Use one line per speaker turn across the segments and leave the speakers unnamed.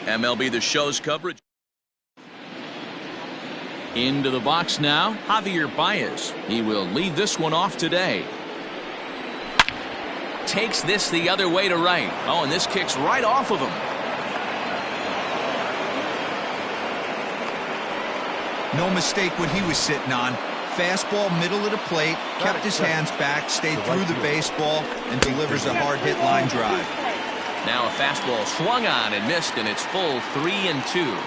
MLB The Show's coverage. Into the box now, Javier Baez. He will lead this one off today. Takes this the other way to right. Oh, and this kicks right off of him.
No mistake what he was sitting on. Fastball middle of the plate, kept his hands back, stayed through the baseball, and delivers a hard hit line drive.
Now a fastball swung on and missed, and it's full 3-2.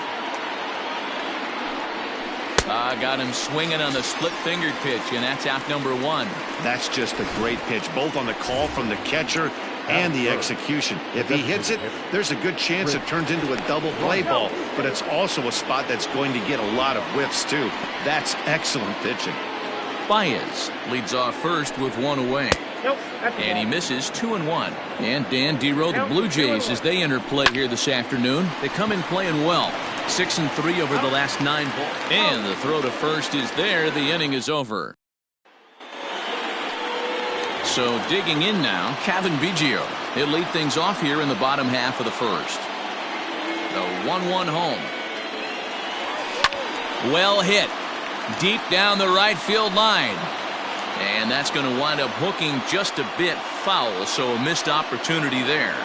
Got him swinging on the split-fingered pitch, and that's out number 1.
That's just a great pitch, both on the call from the catcher and the execution. If he hits it, there's a good chance it turns into a double play ball, but it's also a spot that's going to get a lot of whiffs, too. That's excellent pitching.
Baez leads off first with 1 away. And he misses 2-1. And Dan Dero, the Blue Jays, as they enter play here this afternoon, they come in playing well. 6-3 over the last 9 balls. And the throw to first is there. The inning is over. So digging in now, Kevin Biggio. He'll lead things off here in the bottom half of the first. The 1-1 home. Well hit. Deep down the right field line. And that's going to wind up hooking just a bit foul, so a missed opportunity there.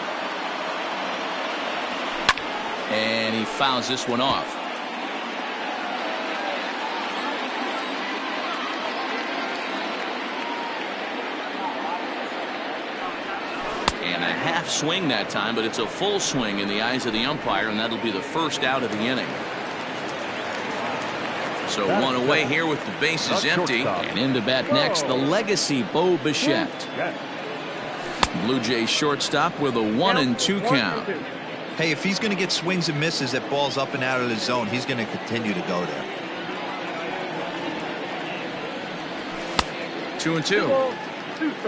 And he fouls this one off. And a half swing that time, but it's a full swing in the eyes of the umpire, and that'll be the first out of the inning. So 1 away here with the bases empty. And in to bat next, the legacy Bo Bichette. Blue Jays shortstop with a 1-2 count.
Hey, if he's going to get swings and misses at balls up and out of the zone, he's going to continue to go there.
2-2.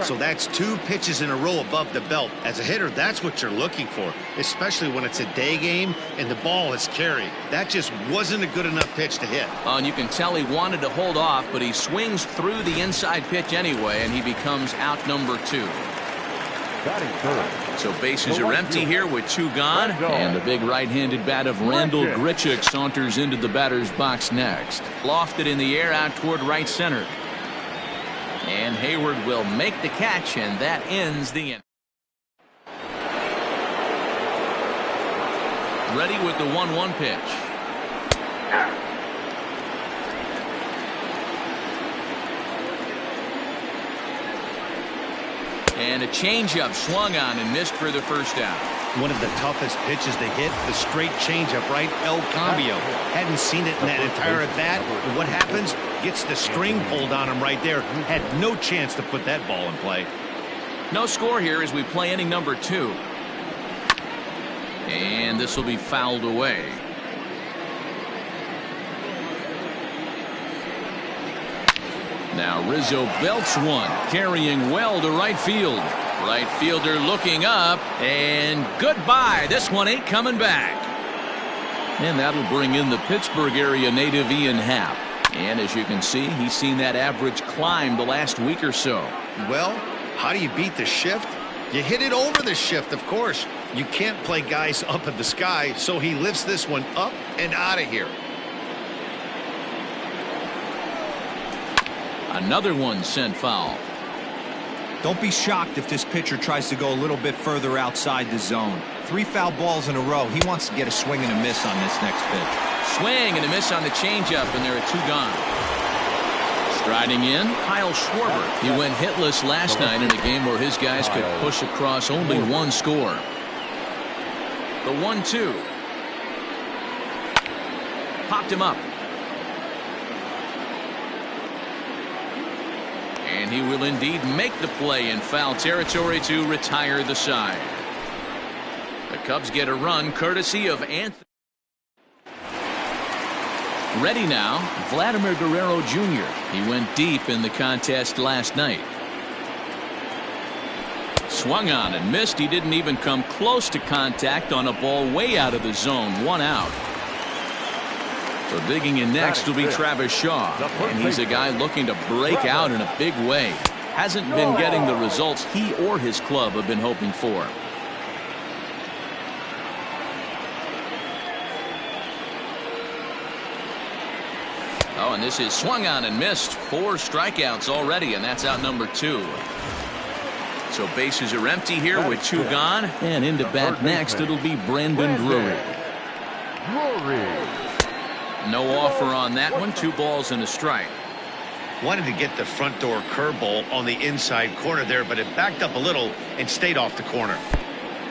So that's 2 pitches in a row above the belt. As a hitter, that's what you're looking for, especially when it's a day game and the ball is carried. That just wasn't a good enough pitch to hit.
And you can tell he wanted to hold off, but he swings through the inside pitch anyway, and he becomes out number 2. So bases are empty here with 2 gone, and the big right-handed bat of Randall Grichuk saunters into the batter's box next. Lofted in the air out toward right center. And Hayward will make the catch, and that ends the inning. Ready with the 1-1 pitch. And a changeup swung on and missed for the first out.
One of the toughest pitches to hit, the straight changeup, right? El Cambio. Hadn't seen it in that entire at bat. And what happens? Gets the string pulled on him right there. Had no chance to put that ball in play.
No score here as we play inning number 2. And this will be fouled away. Now Rizzo belts one, carrying well to right field. Right fielder looking up, and goodbye. This one ain't coming back. And that'll bring in the Pittsburgh area native Ian Happ. And as you can see, he's seen that average climb the last week or so.
Well, how do you beat the shift? You hit it over the shift, of course. You can't play guys up in the sky, so he lifts this one up and out of here.
Another one sent foul.
Don't be shocked if this pitcher tries to go a little bit further outside the zone. 3 foul balls in a row. He wants to get a swing and a miss on this next pitch.
Swing and a miss on the changeup, and there are 2 gone. Striding in, Kyle Schwarber. He went hitless last night in a game where his guys could push across only 1 score. The 1-2. Popped him up. And he will indeed make the play in foul territory to retire the side. The Cubs get a run courtesy of Anthony. Ready now, Vladimir Guerrero Jr. He went deep in the contest last night. Swung on and missed. He didn't even come close to contact on a ball way out of the zone. 1 out. So digging in next will be Travis Shaw, and he's a guy looking to break out in a big way. Hasn't been getting the results he or his club have been hoping for. and this is swung on and missed. 4 strikeouts already, and that's out number 2. So bases are empty here with 2 gone, and into bat next it'll be Brandon Drury. No offer on that one. 2 balls and a strike.
Wanted to get the front door curveball on the inside corner there, but it backed up a little and stayed off the corner.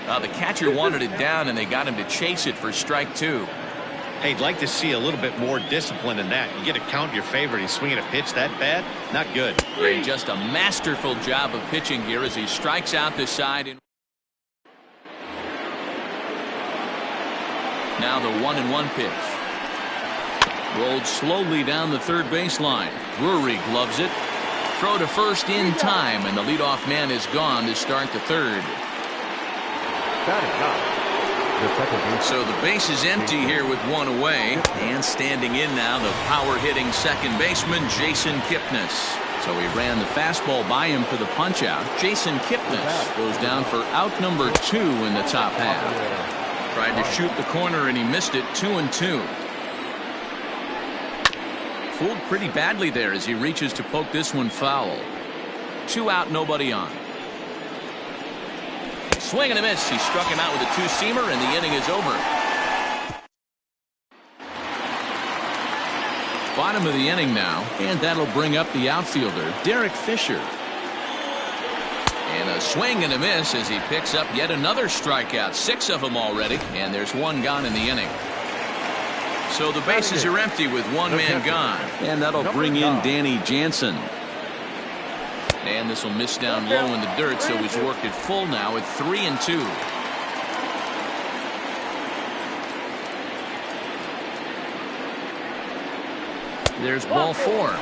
The catcher wanted it down, and they got him to chase it for strike 2.
Hey, I'd like to see a little bit more discipline in that. You get a count in your favor, and he's swinging a pitch that bad? Not good.
And just a masterful job of pitching here as he strikes out the side. Now the 1-1 pitch. Rolled slowly down the third baseline. Drury gloves it. Throw to first in time, and the leadoff man is gone to start the third. So the base is empty here with 1 away, and standing in now the power-hitting second baseman Jason Kipnis. So he ran the fastball by him for the punch-out. Jason Kipnis goes down for out number 2 in the top half. Tried to shoot the corner and he missed it. 2-2. Fooled pretty badly there as he reaches to poke this one foul. 2 out, nobody on. Swing and a miss. He struck him out with a 2-seamer, and the inning is over. Bottom of the inning now, and that'll bring up the outfielder, Derrick Fisher. And a swing and a miss as he picks up yet another strikeout. 6 of them already, and there's 1 gone in the inning. So the bases are empty with 1 man gone, and that'll bring in Danny Jansen. And this will miss down low in the dirt, so he's worked it full now at 3-2. There's ball 4.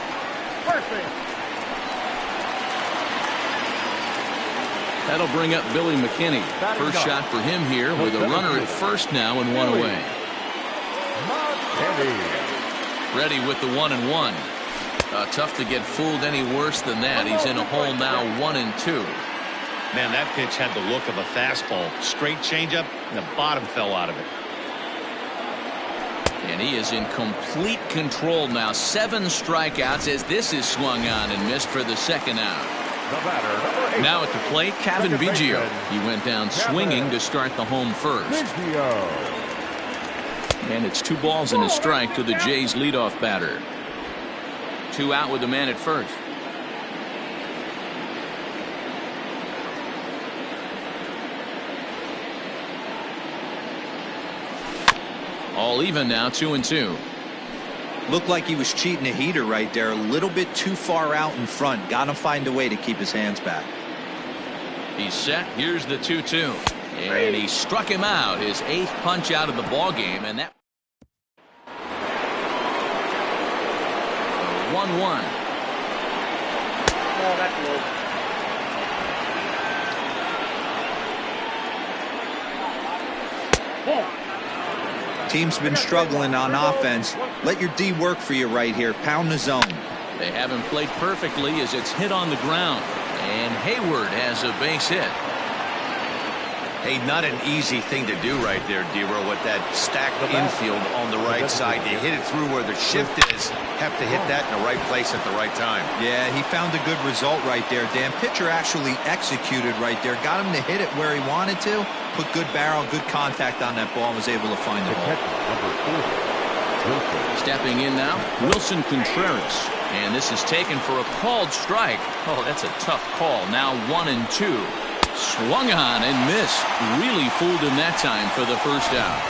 That'll bring up Billy McKinney. First shot for him here with a runner at first now and 1 away. Ready with the 1-1. Tough to get fooled any worse than that. He's in a hole now, 1-2.
Man, that pitch had the look of a fastball. Straight changeup, and the bottom fell out of it.
And he is in complete control now. 7 strikeouts as this is swung on and missed for the second out. Now at the plate, Kevin Biggio. He went down swinging to start the home first. And it's 2 balls and a strike to the Jays leadoff batter. 2 out with the man at first. All even now, 2-2.
Looked like he was cheating a heater right there. A little bit too far out in front. Gotta find a way to keep his hands back.
He's set. Here's the 2-2. And he struck him out. His 8th punch out of the ball game, and that 1-1.
Oh, that's low.
Team's been struggling on offense. Let your D work for you right here. Pound the zone.
They haven't played perfectly as it's hit on the ground. And Hayward has a base hit.
Hey, not an easy thing to do right there, D-Row, with that stacked infield on the right side. To hit it through where the shift is, have to hit that in the right place at the right time.
Yeah, he found a good result right there, Dan. Pitcher actually executed right there. Got him to hit it where he wanted to. Put good barrel, good contact on that ball, and was able to find the ball.
Stepping in now, Wilson Contreras. And this is taken for a called strike. Oh, that's a tough call. Now 1-2. Swung on and missed. Really fooled him that time for the first out.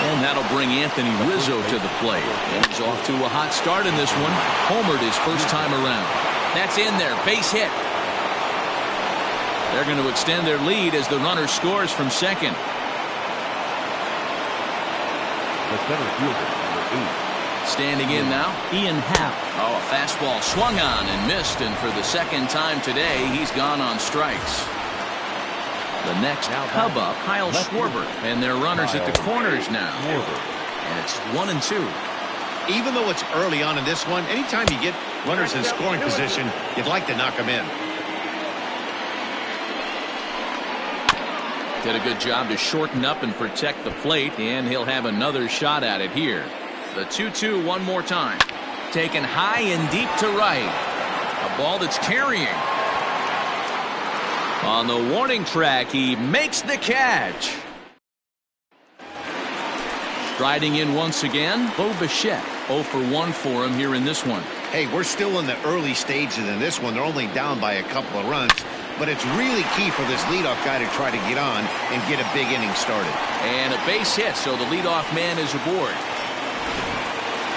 And that'll bring Anthony Rizzo to the plate. And he's off to a hot start in this one. Homered his first time around. That's in there. Base hit. They're going to extend their lead as the runner scores from second.
The center fielder, number 8.
Standing in now, Ian Happ. Oh, a fastball swung on and missed, and for the second time today, he's gone on strikes. The next Cub up, Kyle Schwarber, and their runners at the corners now. And it's 1-2.
Even though it's early on in this one, anytime you get runners in scoring position, you'd like to knock them in.
Did a good job to shorten up and protect the plate, and he'll have another shot at it here. The 2-2 one more time. Taken high and deep to right. A ball that's carrying. On the warning track, he makes the catch. Striding in once again, Bo Bichette. 0 for 1 for him here in this one.
Hey, we're still in the early stages in this one. They're only down by a couple of runs. But it's really key for this leadoff guy to try to get on and get a big inning started.
And a base hit, so the leadoff man is aboard.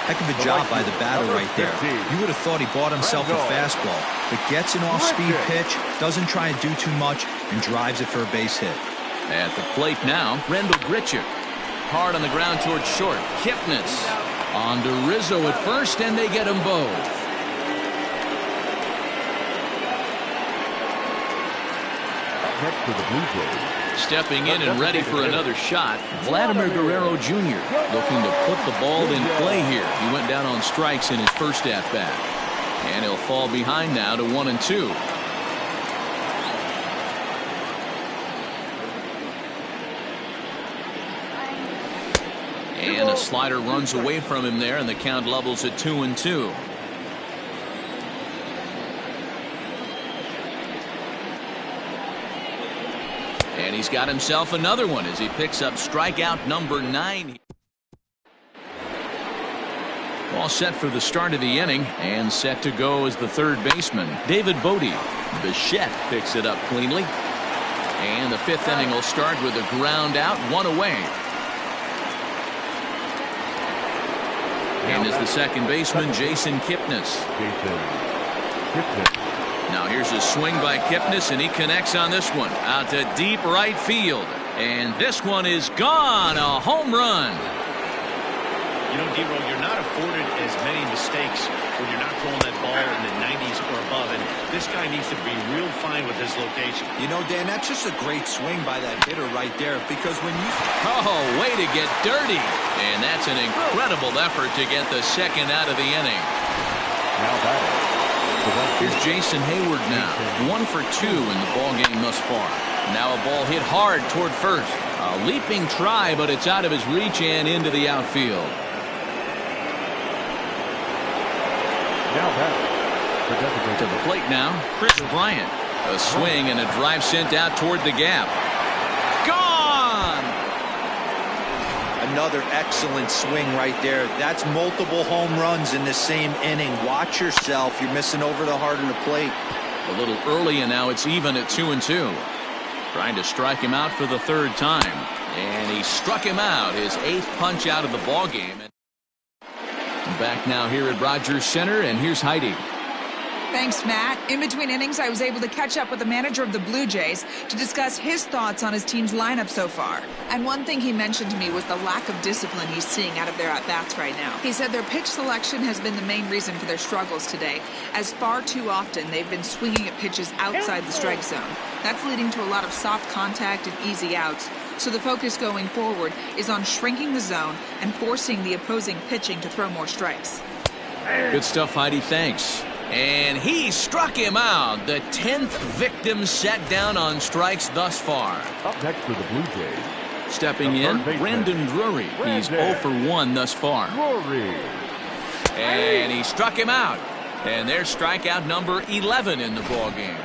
Heck of a job by the batter right there. You would have thought he bought himself a fastball, but gets an off-speed pitch, doesn't try and do too much, and drives it for a base hit.
At the plate now, Rendell Grichuk. Hard on the ground towards short. Kipnis. On to Rizzo at first, and they get them both.
Next to the Blue Jays.
Stepping in and ready for another shot, Vladimir Guerrero Jr. looking to put the ball in play here. He went down on strikes in his first at-bat. And he'll fall behind now to 1-2. And a slider runs away from him there, and the count levels at 2-2. And he's got himself another one as he picks up strikeout number 9. All set for the start of the inning, and set to go as the third baseman, David Bodie. Bichette picks it up cleanly. And the fifth inning will start with a ground out, 1 away. And is the second baseman, Jason Kipnis. Now here's a swing by Kipnis, and he connects on this one. Out to deep right field. And this one is gone. A home run.
You know, D-Roll, you're not afforded as many mistakes when you're not throwing that ball in the 90s or above. And this guy needs to be real fine with his location.
You know, Dan, that's just a great swing by that hitter right there. Because when you...
Oh, way to get dirty. And that's an incredible effort to get the second out of the inning.
Now batting.
Here's Jason Hayward now. 1 for 2 in the ball game thus far. Now a ball hit hard toward first. A leaping try, but it's out of his reach and into the outfield.
Now batting.
To the plate now, Chris Bryant. A swing and a drive sent out toward the gap. Gone!
Another excellent swing right there. That's multiple home runs in the same inning. Watch yourself. You're missing over the heart of the plate.
A little early, and now it's even at 2-2. Trying to strike him out for the third time. And he struck him out, his 8th punch out of the ball game. Back now here at Rogers Center, and here's Heidi.
Thanks, Matt. In between innings, I was able to catch up with the manager of the Blue Jays to discuss his thoughts on his team's lineup so far. And one thing he mentioned to me was the lack of discipline he's seeing out of their at-bats right now. He said their pitch selection has been the main reason for their struggles today, as far too often they've been swinging at pitches outside the strike zone. That's leading to a lot of soft contact and easy outs. So the focus going forward is on shrinking the zone and forcing the opposing pitching to throw more strikes.
Good stuff, Heidi. Thanks. And he struck him out. The 10th victim set down on strikes thus far.
Up next for the Blue Jays.
Stepping in, Brandon Drury. He's 0 for 1 thus far.
Drury.
And he struck him out. And there's strikeout number 11 in the ballgame.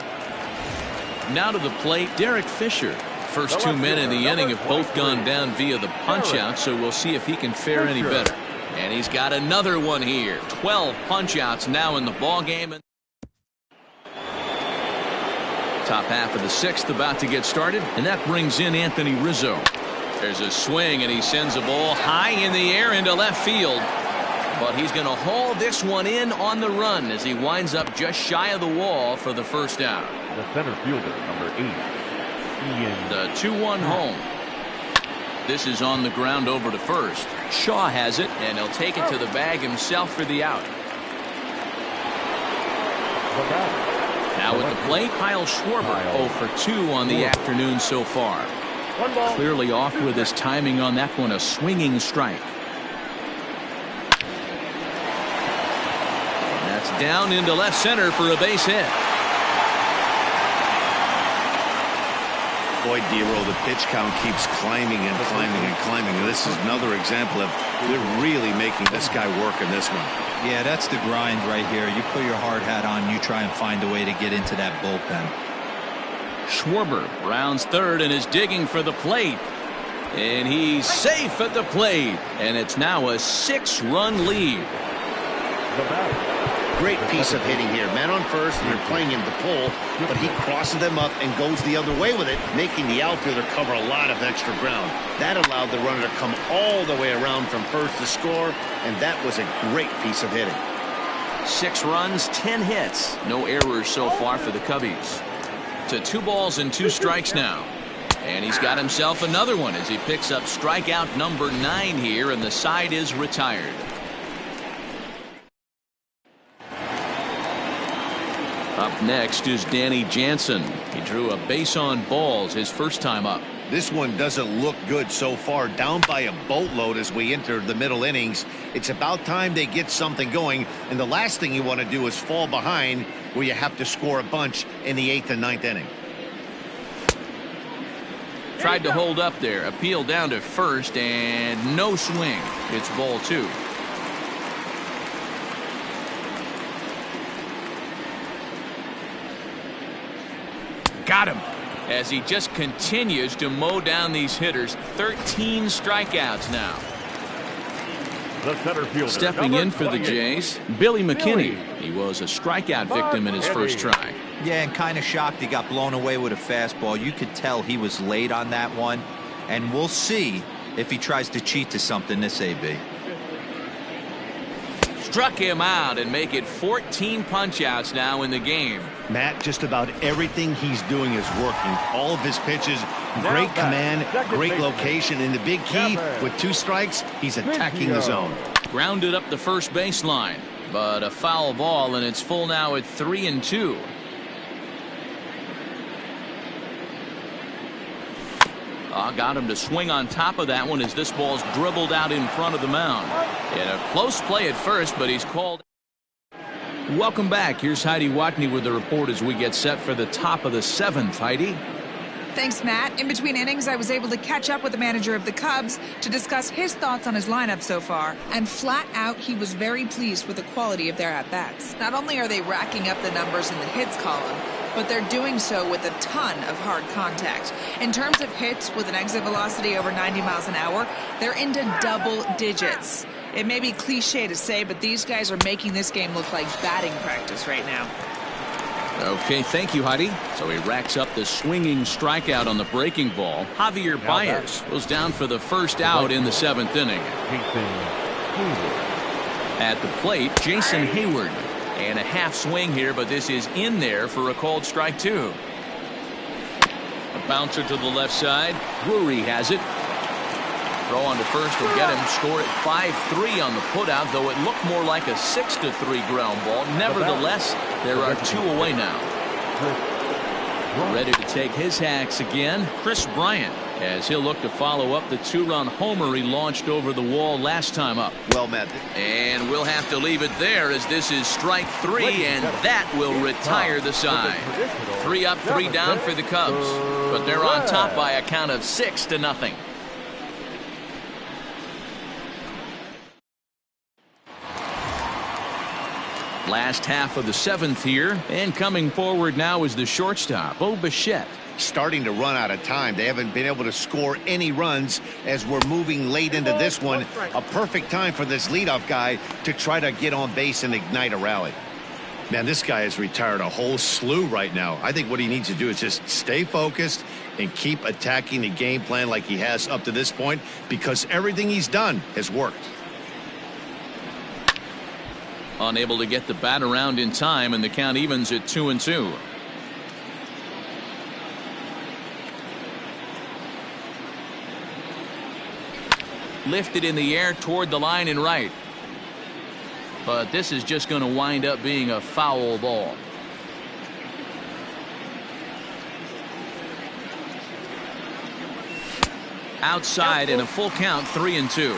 Now to the plate, Derrick Fisher. First 2 men in the inning have both gone down via the punch-out, so we'll see if he can fare any better. And he's got another one here. 12 punch-outs now in the ball game. Top half of the 6th about to get started, and that brings in Anthony Rizzo. There's a swing, and he sends a ball high in the air into left field. But he's going to haul this one in on the run as he winds up just shy of the wall for the first out.
The center fielder, number 8, Ian.
The 2-1 home. This is on the ground over to first. Shaw has it, and he'll take it to the bag himself for the out. Now at the plate, Kyle Schwarber, 0 for 2 on the afternoon so far. Clearly off with his timing on that one, a swinging strike. And that's down into left center for a base hit.
Boy, D-Roll, the pitch count keeps climbing and climbing and climbing. And this is another example of they're really making this guy work in this one.
Yeah, that's the grind right here. You put your hard hat on, you try and find a way to get into that bullpen.
Schwarber rounds third and is digging for the plate. And he's safe at the plate. And it's now a 6-run lead.
Great piece of hitting here. Man on first, and they're playing him to pull, but he crosses them up and goes the other way with it, making the outfielder cover a lot of extra ground. That allowed the runner to come all the way around from first to score, and that was a great piece of hitting.
6 runs, 10 hits. No errors so far for the Cubbies. To 2 balls and 2 strikes now. And he's got himself another one as he picks up strikeout number 9 here, and the side is retired. Up next is Danny Jansen. He drew a base on balls his first time up.
This one doesn't look good so far, down by a boatload as we enter the middle innings. It's about time they get something going, and the last thing you want to do is fall behind where you have to score a bunch in the 8th and 9th inning.
Tried to hold up there, appeal down to first, and no swing. It's ball 2. Got him as he just continues to mow down these hitters. 13 strikeouts now.
The center fielder,
stepping in for the Jays, Billy McKinney. He was a strikeout victim in his first try.
Yeah, and kind of shocked he got blown away with a fastball. You could tell he was late on that one, and we'll see if he tries to cheat to something this AB.
Struck him out and make it 14 punch-outs now in the game.
Matt, just about everything he's doing is working. All of his pitches, great command, great location, and the big key, with 2 strikes, he's attacking the zone.
Grounded up the first baseline, but a foul ball, and it's full now at 3-2. Got him to swing on top of that one as this ball's dribbled out in front of the mound. And a close play at first, but he's called. Welcome back. Here's Heidi Watney with the report as we get set for the top of the 7th. Heidi.
Thanks, Matt. In between innings, I was able to catch up with the manager of the Cubs to discuss his thoughts on his lineup so far. And flat out, he was very pleased with the quality of their at-bats. Not only are they racking up the numbers in the hits column, but they're doing so with a ton of hard contact. In terms of hits with an exit velocity over 90 miles an hour, they're into double digits. It may be cliche to say, but these guys are making this game look like batting practice right now.
Okay, thank you, Heidi. So he racks up the swinging strikeout on the breaking ball. Javier Baez goes down for the first out in the 7th inning. At the plate, Jason Hayward. And a half swing here, but this is in there for a called strike 2. A bouncer to the left side. Drury has it. Throw on to first will get him. Score at 5-3 on the putout, though it looked more like a 6-3 ground ball. Nevertheless, there are 2 away now. Ready to take his hacks again, Chris Bryant, as he'll look to follow up the 2-run homer he launched over the wall last time up.
Well met.
And we'll have to leave it there as this is strike 3, and that will retire the side. 3 up, 3 down for the Cubs, but they're on top by a count of 6-0. Last half of the 7th here, and coming forward now is the shortstop, Bo Bichette.
Starting to run out of time. They haven't been able to score any runs as we're moving late into this one. A perfect time for this leadoff guy to try to get on base and ignite a rally. Man, this guy has retired a whole slew right now. I think what he needs to do is just stay focused and keep attacking the game plan like he has up to this point, because everything he's done has worked.
Unable to get the bat around in time, and the count evens at 2-2. Lifted in the air toward the line and right. But this is just going to wind up being a foul ball. Outside in a full count, 3-2.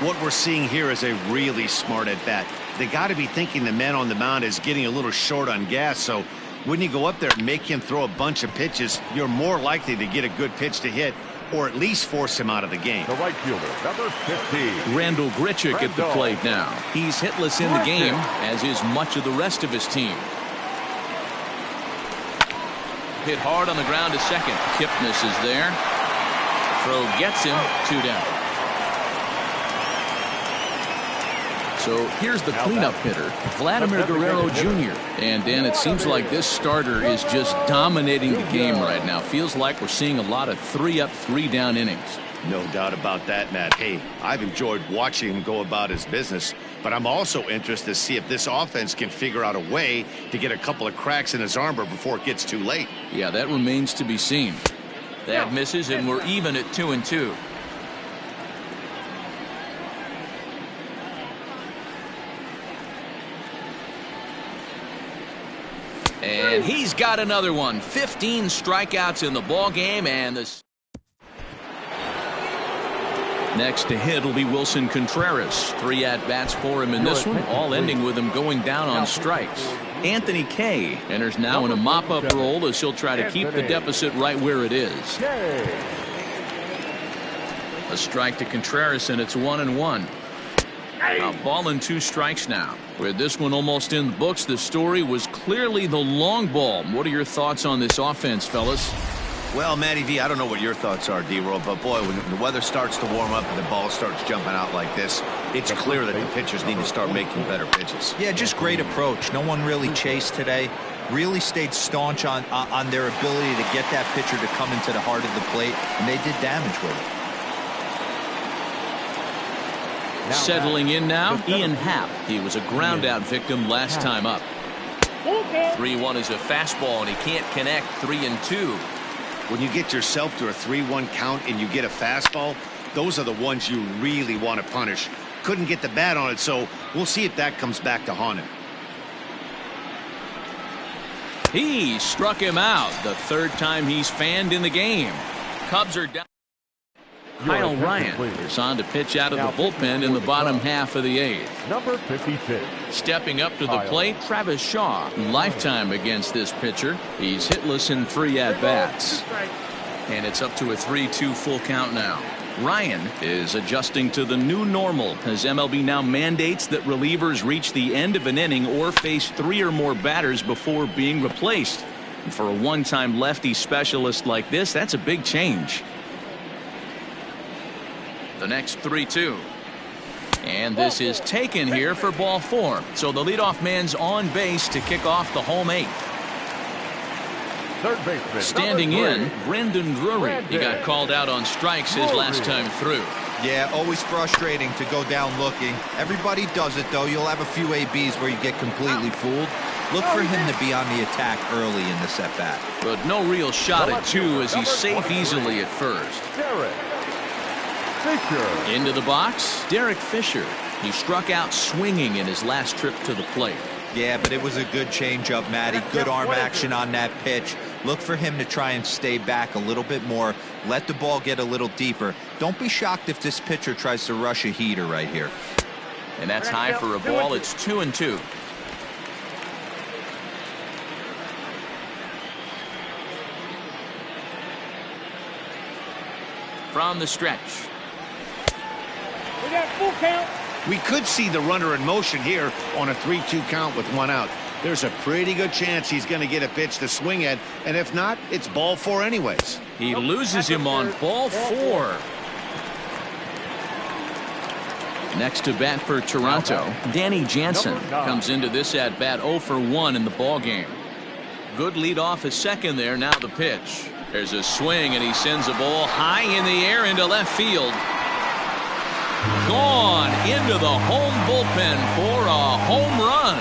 What we're seeing here is a really smart at bat. They got to be thinking the man on the mound is getting a little short on gas, so When you go up there and make him throw a bunch of pitches, you're more likely to get a good pitch to hit, or at least force him out of the game.
The right fielder, number 15.
Randall Grichuk at the plate now. He's hitless in the game, as is much of the rest of his team. Hit hard on the ground to second. Kipnis is there. Throw gets him. 2 down. So here's the cleanup hitter, Vladimir Guerrero Jr. And Dan, it seems like this starter is just dominating the game right now. Feels like we're seeing a lot of 3-up, 3-down innings.
No doubt about that, Matt. Hey, I've enjoyed watching him go about his business, but I'm also interested to see if this offense can figure out a way to get a couple of cracks in his armor before it gets too late.
Yeah, that remains to be seen. That misses, and we're even at 2-2. And he's got another one. 15 strikeouts in the ball game, and this. Next to hit will be Wilson Contreras. 3 at-bats for him in this one, all ending with him going down on strikes. Anthony Kay enters now in a mop-up role as he'll try to keep the deficit right where it is. A strike to Contreras, and it's 1-1. A ball and 2 strikes now. With this one almost in the books, the story was clearly the long ball. What are your thoughts on this offense, fellas?
Well, Matty V, I don't know what your thoughts are, D-Roll, but boy, when the weather starts to warm up and the ball starts jumping out like this, it's clear that the pitchers need to start making better pitches.
Yeah, just great approach. No one really chased today. Really stayed staunch on their ability to get that pitcher to come into the heart of the plate, and they did damage with it.
Settling in now, Ian Happ. He was a ground-out victim last time up. 3-1 is a fastball, and he can't connect. 3-2.
When you get yourself to a 3-1 count and you get a fastball, those are the ones you really want to punish. Couldn't get the bat on it, so we'll see if that comes back to haunt him.
He struck him out. The 3rd time he's fanned in the game. Cubs are down. Kyle Ryan is on to pitch out of the bullpen in the bottom half of the 8th.
Number 56.
Stepping up to the plate, Travis Shaw. Lifetime against this pitcher. He's hitless in 3 at-bats. And it's up to a 3-2 full count now. Ryan is adjusting to the new normal as MLB now mandates that relievers reach the end of an inning or face 3 or more batters before being replaced. And for a one-time lefty specialist like this, that's a big change. The next 3-2. And this is taken here for ball 4. So the leadoff man's on base to kick off the home 8th.
Third baseman.
Standing in, Brendan Drury. He got called out on strikes his last time through.
Yeah, always frustrating to go down looking. Everybody does it, though. You'll have a few ABs where you get completely fooled. Look for him to be on the attack early in this at-bat.
But no real shot at 2 as he's safe easily at first.
Derrick Fisher.
Into the box, Derrick Fisher. He struck out swinging in his last trip to the plate.
Yeah, but it was a good changeup, Matty. Good arm action on that pitch. Look for him to try and stay back a little bit more. Let the ball get a little deeper. Don't be shocked if this pitcher tries to rush a heater right here.
And that's high for a ball. It's 2-2. From the stretch.
We got full count.
We could see the runner in motion here on a 3-2 count with 1 out. There's a pretty good chance he's going to get a pitch to swing at, and if not, it's ball 4 anyways.
He loses him on ball 4. Next to bat for Toronto, Danny Jansen comes into this at bat 0 for 1 in the ball game. Good lead off at second there. Now the pitch. There's a swing, and he sends a ball high in the air into left field. Gone into the home bullpen for a home run.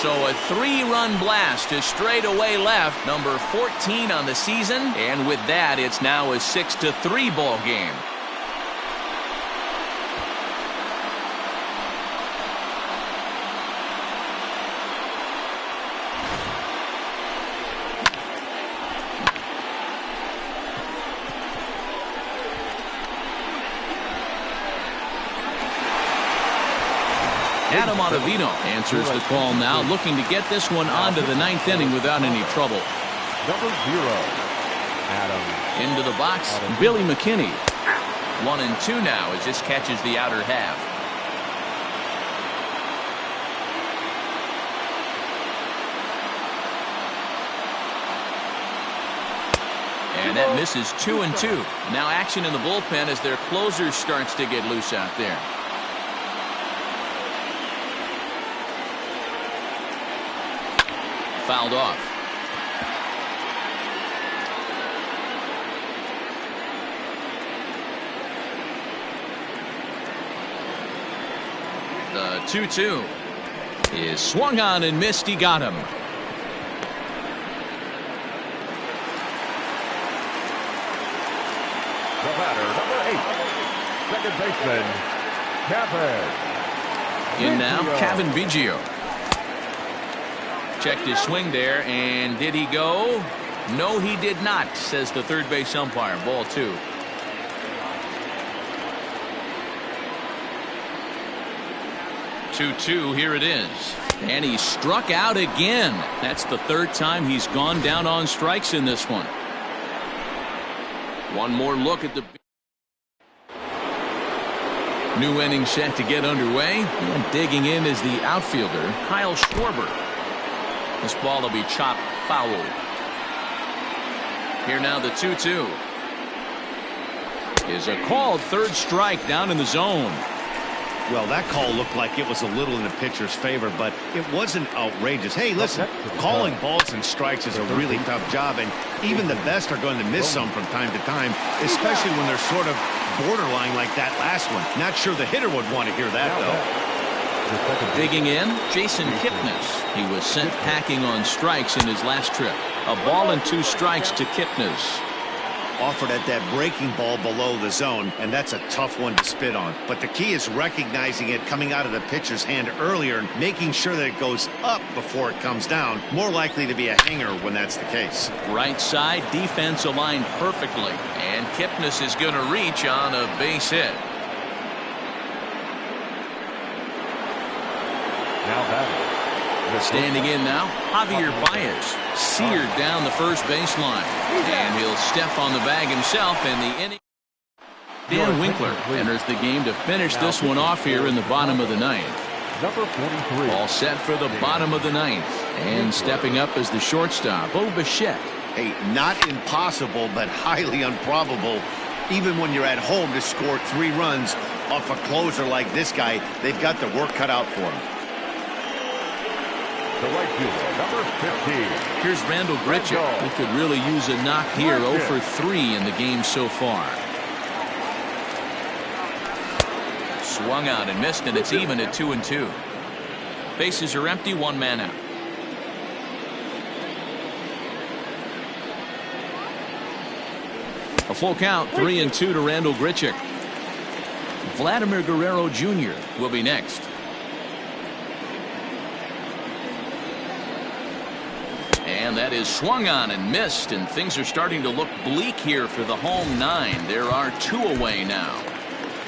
So a 3-run blast to straightaway left, number 14 on the season, and with that, it's now a 6-3 ball game. Adam Ottavino answers the call now, looking to get this one onto the 9th inning without any trouble.
Number 0, Adam.
Into the box, Billy McKinney. 1-2 now as this catches the outer half. And that misses 2-2. Now action in the bullpen as their closer starts to get loose out there. Fouled off. The 2-2 is swung on and missed. He got him.
The batter, number 8, second baseman, Kevin.
In now, Kevin Biggio. Checked his swing there, and did he go? No, he did not, says the third base umpire. Ball 2. Two, here it is. And he struck out again. That's the third time he's gone down on strikes in this one. One more look at the new inning set to get underway. And digging in is the outfielder, Kyle Schwarber. This ball will be chopped foul. Here now the 2-2. Is a called third strike down in the zone.
Well, that call looked like it was a little in the pitcher's favor, but it wasn't outrageous. Hey, listen, calling balls and strikes is a really tough job, and even the best are going to miss some from time to time, especially when they're sort of borderline like that last one. Not sure the hitter would want to hear that, though.
Digging in, Jason Kipnis. He was sent packing on strikes in his last trip. A ball and 2 strikes to Kipnis.
Offered at that breaking ball below the zone, and that's a tough one to spit on. But the key is recognizing it coming out of the pitcher's hand earlier and making sure that it goes up before it comes down. More likely to be a hanger when that's the case.
Right side, defense aligned perfectly, and Kipnis is going to reach on a base hit.
Now batting.
Standing in now, Javier Baez. Seared down the first baseline. And he'll step on the bag himself in the inning. Dan Winkler enters the game to finish this one off here in the bottom of the 9th.
Number 43.
All set for the bottom of the 9th. And stepping up as the shortstop, Bo Bichette.
Hey, not impossible, but highly improbable. Even when you're at home to score 3 runs off a closer like this guy, they've got the work cut out for him.
The right fielder, number 15.
Here's Randall Grichuk. He could really use a knock here. 0 for 3 in the game so far. Swung out and missed, and it's even at 2-2. Bases are empty, 1 man out. A full count, 3-2 to Randall Grichuk. Vladimir Guerrero Jr. will be next. And that is swung on and missed, and things are starting to look bleak here for the home 9. There are 2 away now.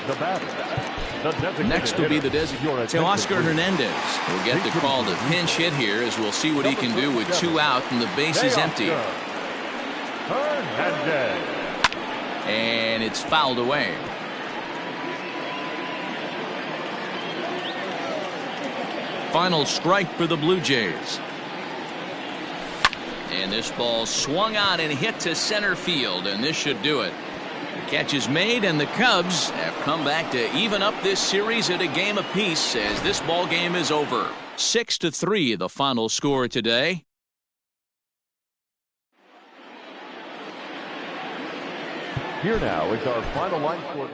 The batter.
Next will be the designated Oscar Hernandez. Will get the call to pinch hit here, as we'll see what he can do with 2 out and the base is empty.
Hernandez.
And it's fouled away. Final strike for the Blue Jays. And this ball swung on and hit to center field, and this should do it. The catch is made, and the Cubs have come back to even up this series at a game apiece as this ball game is over. 6-3 the final score today.
Here now is our final line score.